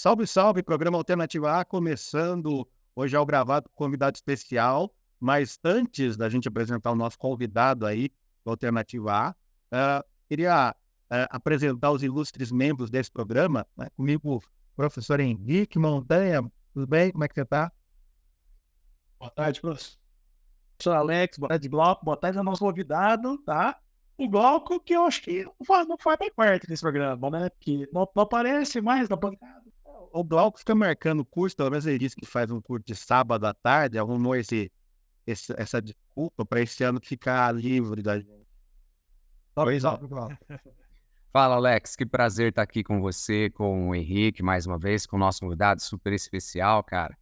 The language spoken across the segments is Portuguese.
Salve, salve, programa Alternativa A, começando hoje ao gravado com convidado especial, mas antes da gente apresentar o nosso convidado aí do Alternativa A, queria apresentar os ilustres membros desse programa, né? Comigo, o professor Henrique Montanha. Tudo bem? Como é que você está? Boa tarde, professor Alex, boa tarde, Glauco, boa tarde ao nosso convidado, tá? O Glauco, que eu acho que não foi bem perto desse programa, né? Que não aparece mais na bancada. O Glauco fica marcando curso, pelo menos ele disse que faz um curso de sábado à tarde, arrumou essa desculpa para esse ano ficar livre da gente. Pois é, Glauco. Fala, Alex, que prazer estar aqui com você, com o Henrique, mais uma vez, com o nosso convidado super especial, cara.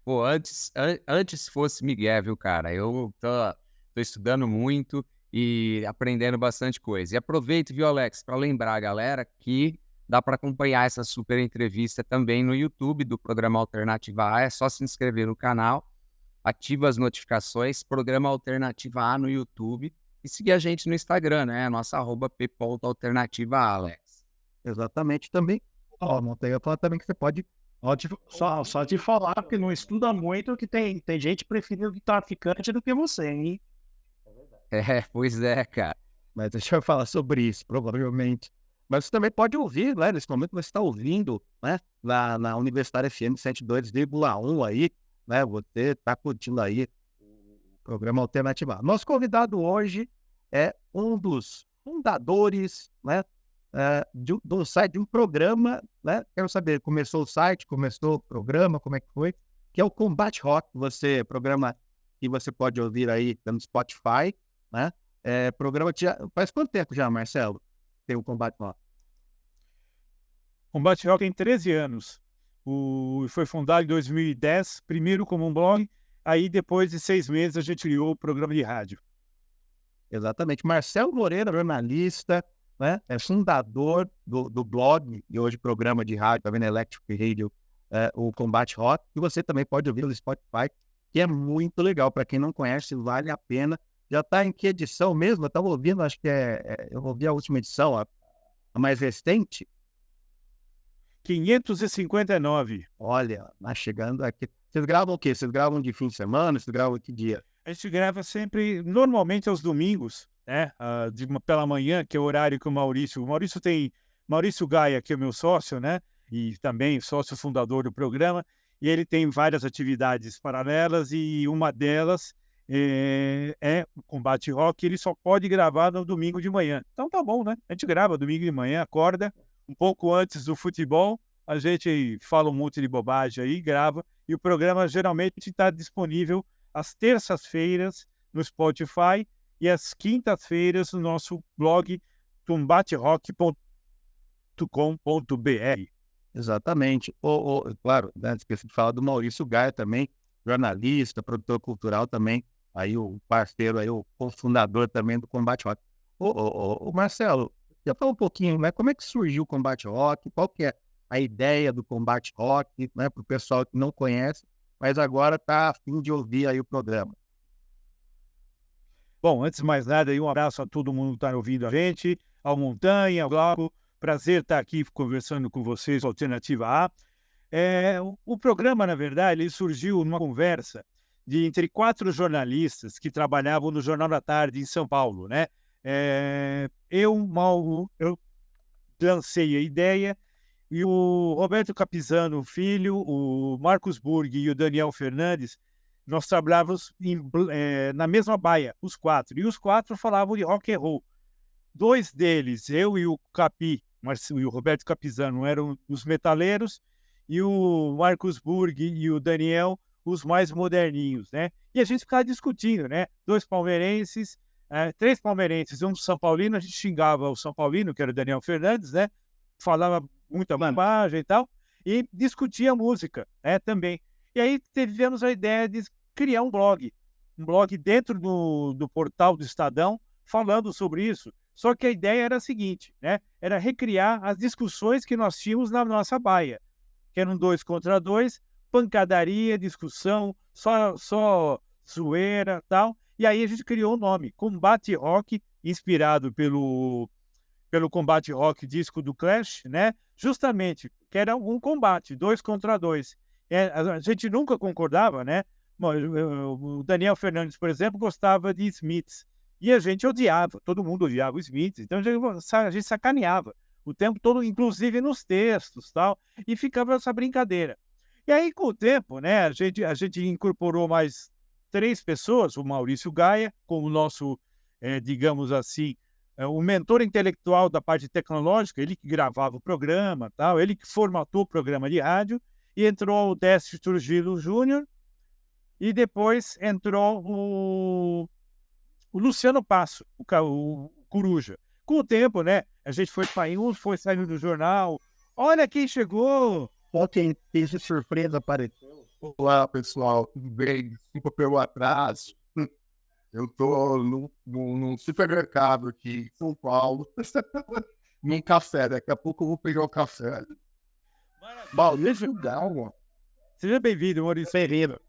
Pô, antes fosse Miguel, viu, cara? Eu tô estudando muito e aprendendo bastante coisa. E aproveito, viu, Alex, para lembrar a galera que dá para acompanhar essa super entrevista também no YouTube do programa Alternativa A. É só se inscrever no canal, ativa as notificações, programa Alternativa A no YouTube e seguir a gente no Instagram, né? Nossa @p.alternativa, Alex. Exatamente, também. Montanha fala também que você pode... Só te falar, porque não estuda muito, que tem gente preferindo traficante do que você, hein? Pois é, cara. Mas deixa eu falar sobre isso, provavelmente. Mas você também pode ouvir, né? Nesse momento você está ouvindo, né? Na Universitária FM 102,1 aí, né? Você está curtindo aí o programa Alternativa. Nosso convidado hoje é um dos fundadores, né? Do site, de um programa, né? Quero saber, começou o site, começou o programa, como é que foi? Que é o Combate Rock, programa que você pode ouvir aí no Spotify, né? Programa faz quanto tempo já, Marcelo, tem o Combate Rock? Combate Rock tem 13 anos. Foi fundado em 2010, primeiro como um blog, aí depois de 6 meses a gente criou o programa de rádio. Exatamente. Marcelo Moreira, jornalista, né? É fundador do blog e hoje programa de rádio, também na Electric Radio, o Combate Rock, e você também pode ouvir no Spotify, que é muito legal. Para quem não conhece, vale a pena. Já está em que edição mesmo? Eu estava ouvindo, acho que eu ouvi a última edição, a mais recente. 559. Olha, mas chegando aqui. Vocês gravam o quê? Vocês gravam de fim de semana? Vocês gravam que dia? A gente grava sempre, normalmente aos domingos, né? Pela manhã, que é o horário que o Maurício Gaia, que é o meu sócio, né? E também sócio fundador do programa. E ele tem várias atividades paralelas e uma delas é o Combate Rock. Ele só pode gravar no domingo de manhã. Então tá bom, né? A gente grava domingo de manhã, acorda um pouco antes do futebol, a gente fala um monte de bobagem aí, grava, e o programa geralmente está disponível às terças-feiras no Spotify e às quintas-feiras no nosso blog combaterock.com.br. Exatamente. Claro, né, esqueci de falar do Maurício Gaia também, jornalista, produtor cultural também, aí o parceiro, aí o cofundador também do Combate Rock. O Marcelo, já falou um pouquinho, né? Como é que surgiu o Combate Rock? Qual que é a ideia do Combate Rock, né? Para o pessoal que não conhece, mas agora está a fim de ouvir aí o programa. Bom, antes de mais nada, aí um abraço a todo mundo que está ouvindo a gente, ao Montanha, ao Glauco. Prazer estar aqui conversando com vocês, Alternativa A. O programa, na verdade, ele surgiu numa conversa entre 4 jornalistas que trabalhavam no Jornal da Tarde em São Paulo, né? Eu lancei a ideia e o Roberto Capizano, filho, o Marcos Burg e o Daniel Fernandes, nós trabalhávamos na mesma baia, os 4. E os 4 falavam de rock and roll. 2 deles, eu e o Capi, e o Roberto Capizano, eram os metaleiros, e o Marcos Burg e o Daniel, os mais moderninhos, né? E a gente ficava discutindo, né? 2 palmeirenses, 3 palmeirenses, um São Paulino, a gente xingava o São Paulino, que era o Daniel Fernandes, né? Falava muita bobagem e tal, e discutia música, né? Também. E aí tivemos a ideia de criar um blog dentro do portal do Estadão, falando sobre isso. Só que a ideia era a seguinte, né? Era recriar as discussões que nós tínhamos na nossa baia, que eram 2 contra 2, pancadaria, discussão, só zoeira, tal. E aí a gente criou o nome, Combate Rock, inspirado pelo Combate Rock disco do Clash, né? Justamente que era um combate, 2 contra 2. A gente nunca concordava, né? Bom, o Daniel Fernandes, por exemplo, gostava de Smiths. E a gente odiava, todo mundo odiava o Smiths. Então a gente sacaneava o tempo todo, inclusive nos textos, tal, e ficava essa brincadeira. E aí, com o tempo, né, a gente incorporou mais 3 pessoas, o Maurício Gaia, como nosso, digamos assim, o mentor intelectual da parte tecnológica, ele que gravava o programa, tal, ele que formatou o programa de rádio, e entrou o Décio Trujillo Júnior, e depois entrou o Luciano Passo, o Coruja. Com o tempo, né, a gente foi saindo do jornal, olha quem chegou! Só quem fez de surpresa apareceu. Olá, pessoal, tudo bem? Desculpa pelo atraso. Eu tô num supermercado aqui em São Paulo. Num café, daqui a pouco eu vou pegar o café. Maurício Galma. Seja bem-vindo, Maurício. Bem-vindo.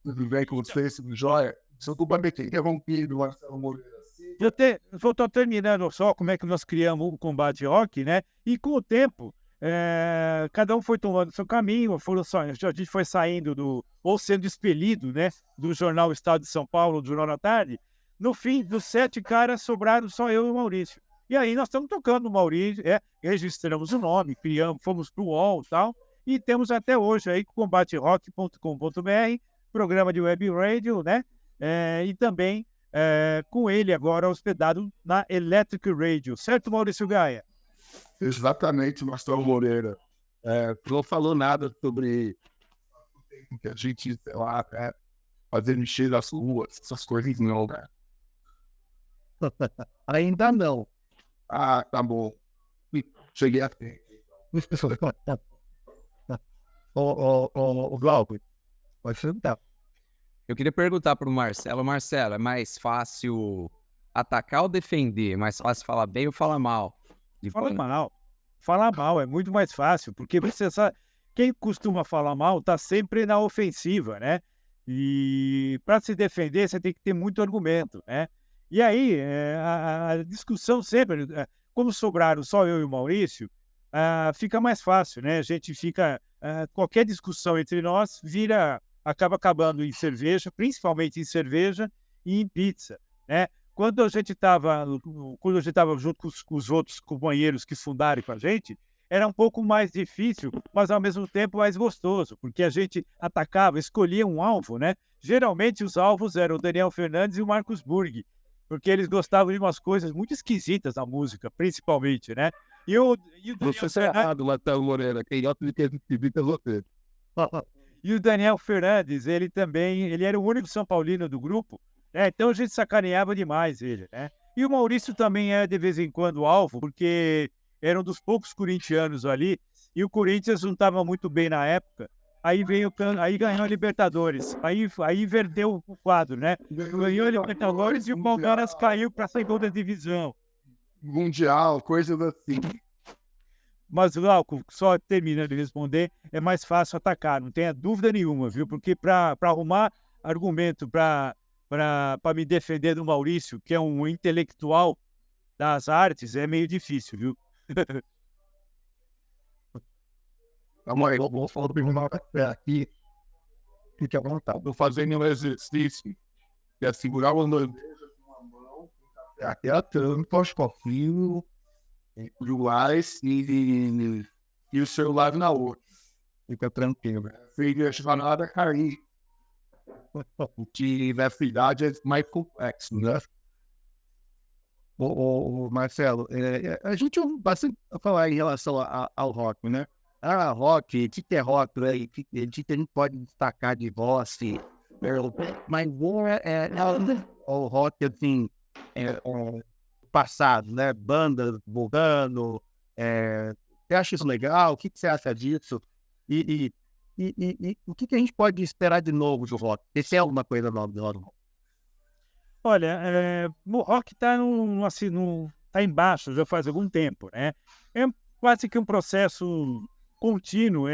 Tudo bem com vocês? Tudo jóia? Desculpa me ter interrompido, Marcelo Moreira. Eu estou terminando só como é que nós criamos o Combate Rock, né? E com o tempo, cada um foi tomando seu caminho, a gente foi saindo ou sendo expelido, né? Do jornal Estado de São Paulo, do Jornal da Tarde. No fim, dos 7 caras, sobraram só eu e o Maurício. E aí nós estamos tocando o Maurício, registramos o nome, fomos para o UOL e tal, e temos até hoje aí combaterock.com.br, programa de web radio, né? E também com ele agora hospedado na Electric Radio, certo, Maurício Gaia? Exatamente, Marcelo Moreira. Não falou nada sobre que a gente, sei lá, fazer mexer as ruas, essas coisas não, né? Ainda não. Ah, tá bom. Cheguei a tempo. O Glauco, pode sentar. Eu queria perguntar para o Marcelo. Marcelo, é mais fácil atacar ou defender? É mais fácil falar bem ou falar mal? Falar mal é muito mais fácil, porque você sabe, quem costuma falar mal está sempre na ofensiva, né? E para se defender, você tem que ter muito argumento, né? E aí, a discussão sempre, como sobraram só eu e o Maurício, fica mais fácil, né? A gente fica, qualquer discussão entre nós acaba acabando em cerveja, principalmente em cerveja e em pizza, né? Quando a gente estava junto com os outros companheiros que fundaram com a gente, era um pouco mais difícil, mas ao mesmo tempo mais gostoso, porque a gente atacava, escolhia um alvo, né? Geralmente os alvos eram o Daniel Fernandes e o Marcos Burg, porque eles gostavam de umas coisas muito esquisitas na música, principalmente, né? E o Você está errado, Marcelo Moreira. Quem gosta de ter esquisito é você. E o Daniel Fernandes, ele era o único São Paulino do grupo, né? Então a gente sacaneava demais ele, né? E o Maurício também é de vez em quando alvo, porque era um dos poucos corintianos ali, e o Corinthians não estava muito bem na época, aí ganhou a Libertadores, aí inverteu o quadro, né? Ganhou a Libertadores e o Palmeiras caiu para a segunda divisão. Mundial, coisas assim. Mas, Glauco, só terminando de responder, é mais fácil atacar, não tenha dúvida nenhuma, viu? Porque para arrumar argumento para me defender do Maurício, que é um intelectual das artes, é meio difícil, viu? Calma aí, vou falar do meu café aqui. Fique à vontade. Estou fazendo um exercício que é segurar o bandeja com uma mão, até a tampa, os copinhos, e o celular na outra. Fica tranquilo. Sem deixar nada cair. O que nessa idade é mais complexo, né? Marcelo, a gente ouve bastante falar em relação ao rock, né? Rock, o que é rock, né? O que a gente pode destacar de voz, mas o rock, assim, passado, né? Bandas voltando, você acha isso legal? O que você acha disso? E o que a gente pode esperar de novo do rock? Se é alguma coisa nova do rock? Olha, o rock está tá embaixo já faz algum tempo, né? É quase que um processo contínuo,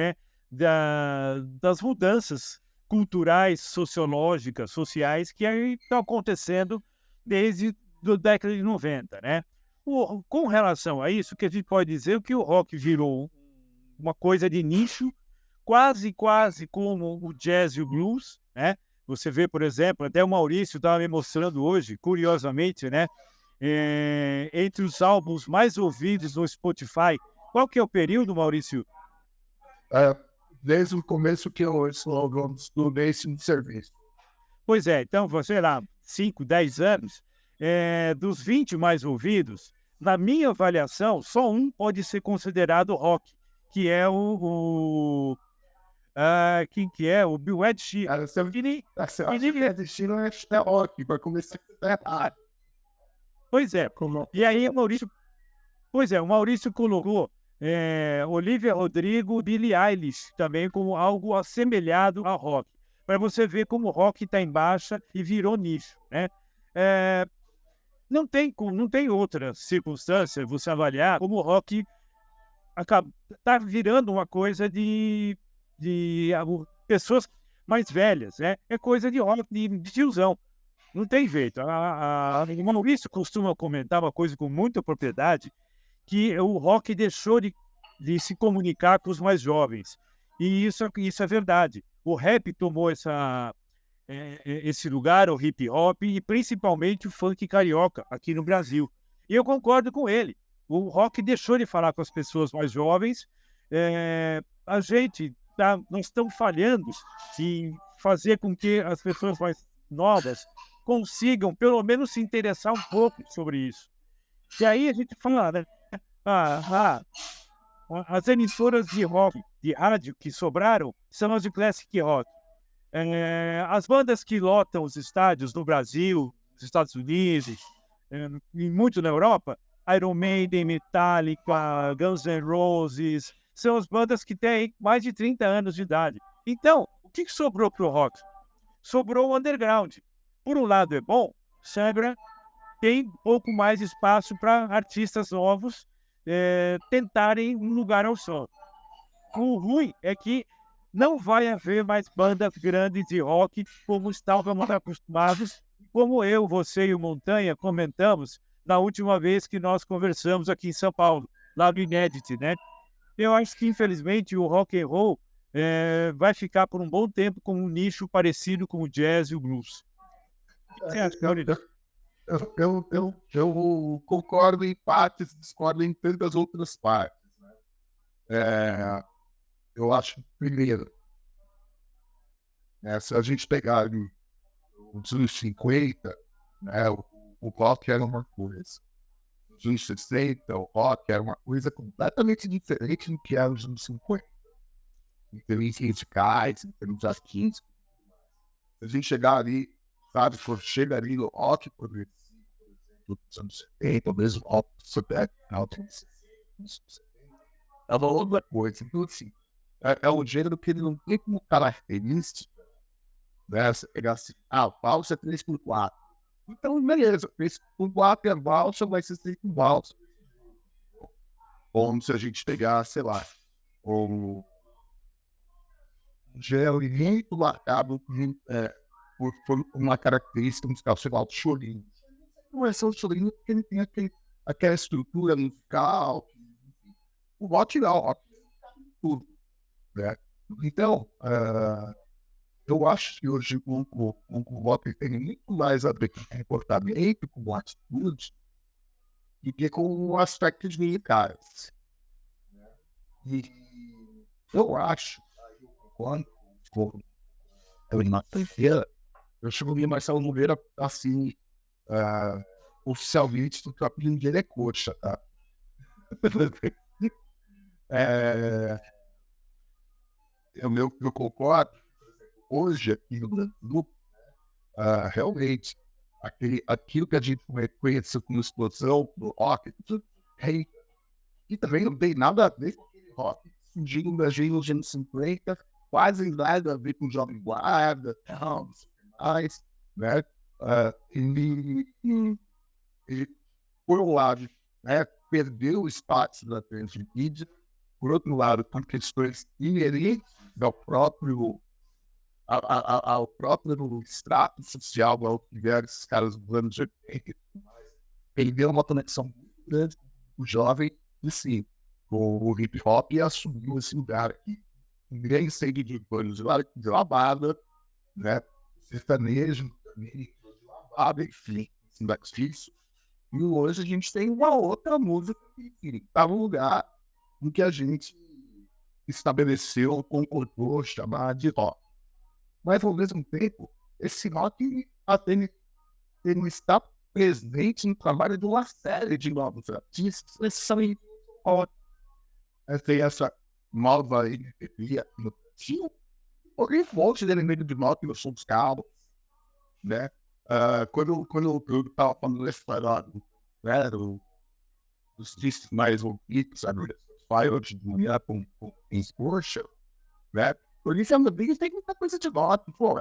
das mudanças culturais, sociológicas, sociais que estão acontecendo desde a década de 90, né? Com relação a isso, que a gente pode dizer que o rock virou uma coisa de nicho, quase como o jazz e o blues, né? Você vê, por exemplo, até o Maurício estava me mostrando hoje, curiosamente, né? Entre os álbuns mais ouvidos no Spotify, qual que é o período, Maurício? Desde o começo que eu slogan do Nation Service. Pois é, então, sei lá, 5, 10 anos, dos 20 mais ouvidos, na minha avaliação, só um pode ser considerado rock, que é quem que é? O Bill Ed Sheeran. Você é rock, vai começar a errar. Pois é. E aí, o Maurício colocou Olivia Rodrigo, Billie Eilish, também como algo assemelhado ao rock. Para você ver como o rock está em baixa e virou nicho, né? Não tem outra circunstância você avaliar como o rock está virando uma coisa de pessoas mais velhas, né? É coisa de rock, de tiozão. Não tem jeito. O Maurício costuma comentar uma coisa com muita propriedade, que o rock deixou de se comunicar com os mais jovens. E isso é verdade. O rap tomou esse lugar, o hip hop, e principalmente o funk carioca aqui no Brasil. E eu concordo com ele. O rock deixou de falar com as pessoas mais jovens. Nós estamos falhando em fazer com que as pessoas mais novas consigam, pelo menos, se interessar um pouco sobre isso. E aí a gente fala, né? As emissoras de rock, de rádio que sobraram, são as de classic rock. As bandas que lotam os estádios no Brasil, nos Estados Unidos, e muito na Europa, Iron Maiden, Metallica, Guns N' Roses, são as bandas que têm mais de 30 anos de idade. Então, o que sobrou para o rock? Sobrou o underground. Por um lado é bom, sobra, tem um pouco mais de espaço para artistas novos tentarem um lugar ao sol. O ruim é que não vai haver mais bandas grandes de rock como estávamos acostumados, como eu, você e o Montanha comentamos na última vez que nós conversamos aqui em São Paulo, lá no Inédit, né? Eu acho que, infelizmente, o rock and roll vai ficar por um bom tempo como um nicho parecido com o jazz e o blues. Você acha, Maurício? Eu concordo em partes, discordo em tantas outras partes. Eu acho, primeiro, se a gente pegar os anos 50, né, o rock era uma coisa. Nos anos 60, o rock era uma coisa completamente diferente do que era nos anos 50. Em termos musicais, em termos artísticos. Se a gente chegar ali, sabe, chega ali no rock progressivo, dos anos 70, mesmo rock super alto, é uma outra coisa. Então, assim, é um gênero que ele não tem como característica, né? Você pegar assim, valsa é 3x4. Então, beleza, 3x4 é valsa, vai ser 3x valsa. Como se a gente pegar, sei lá, um gênero muito marcado por uma característica musical, sei lá, o chorinho. Não é só o chorinho porque ele tem aquela estrutura musical. O rock não, o rock tudo, né? Então, eu acho que hoje o rock tem muito mais a ver com comportamento, com atitude, do que com aspectos militares. E eu acho, quando eu chamo Marcelo Nogueira assim, oficialmente, o apelido dele é Coxa, tá? Eu concordo. Hoje, aqui no Brasil, realmente, aquilo que a gente conhece como explosão do rock, e também não tem nada a ver com aquele rock surgindo da gente nos anos 50, quase nada a ver com o Jovem Guarda, mais, né? Ele, por um lado, né, perdeu o espaço da grande mídia, por outro lado, por questões inerentes ao próprio extrato social ao que vieram esses caras dos anos 80, perdeu uma conexão muito grande, o jovem, e sim, o hip hop assumiu esse lugar aqui. Ninguém segue de panos de lavada, né? Sertanejo também, de lavada, enfim, isso. E hoje a gente tem uma outra música que está no lugar do que a gente estabeleceu, concordou, chamar de rock. Mas, ao mesmo tempo, esse rock ele não está presente no trabalho de uma série de novos artistas. Tem essa nova MPB aqui no Brasil, porque fonte de elemento de rock no som dos carros, né? Quando eu estava falando desse parado, né, dos discos mais ouvidos, sabe? Fire de manhã com Porsche, né? Por isso, a Bíblia tem muita coisa de rock, pô.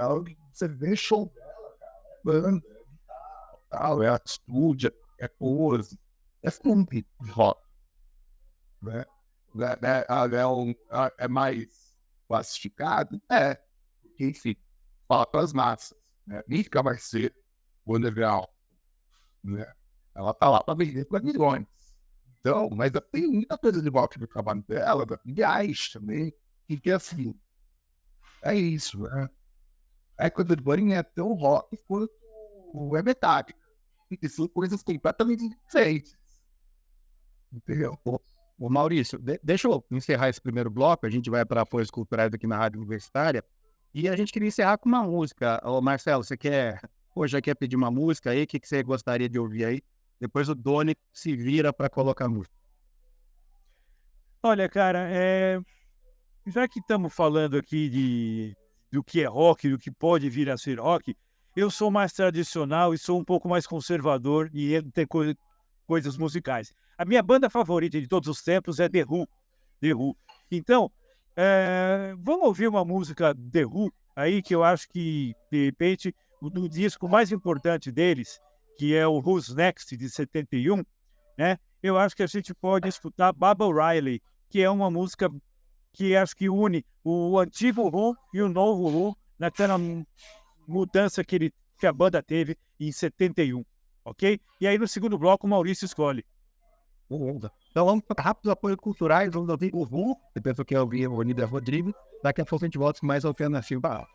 Você vê show dela, cara, banda, tal, estúdio, coisa. É filme de rock, né? É mais classificado? Porque, enfim, fala para as massas, né? Nunca vai ser o underground, né? Ela tá lá para vender para milhões. Então, mas tem muita coisa de rock no trabalho dela, aliás, também, que assim, é isso, né? A Echo Bunny é tão rock quanto o Metallica. E são coisas completamente diferentes. Entendeu? Ô Maurício, deixa eu encerrar esse primeiro bloco, a gente vai para apoios culturais aqui na Rádio Universitária, e a gente queria encerrar com uma música. Ô Marcelo, já quer pedir uma música aí? O que você gostaria de ouvir aí? Depois o Doni se vira para colocar a música. Olha, cara, já que estamos falando aqui do que é rock, do que pode vir a ser rock, eu sou mais tradicional e sou um pouco mais conservador e tem coisas musicais. A minha banda favorita de todos os tempos é The Who. The Who. Então, vamos ouvir uma música The Who aí, que eu acho que, de repente, o disco mais importante deles, que é o Who's Next, de 71, né? Eu acho que a gente pode escutar Baba O'Reilly, que é uma música que acho que une o antigo Who e o novo Who naquela mudança que a banda teve em 71, ok? E aí no segundo bloco o Maurício escolhe. Então vamos para rápidos apoios culturais, vamos ouvir o Who, depois eu quero ouvir o Olívia Rodrigo, daqui a pouco a gente volta com mais alternativa.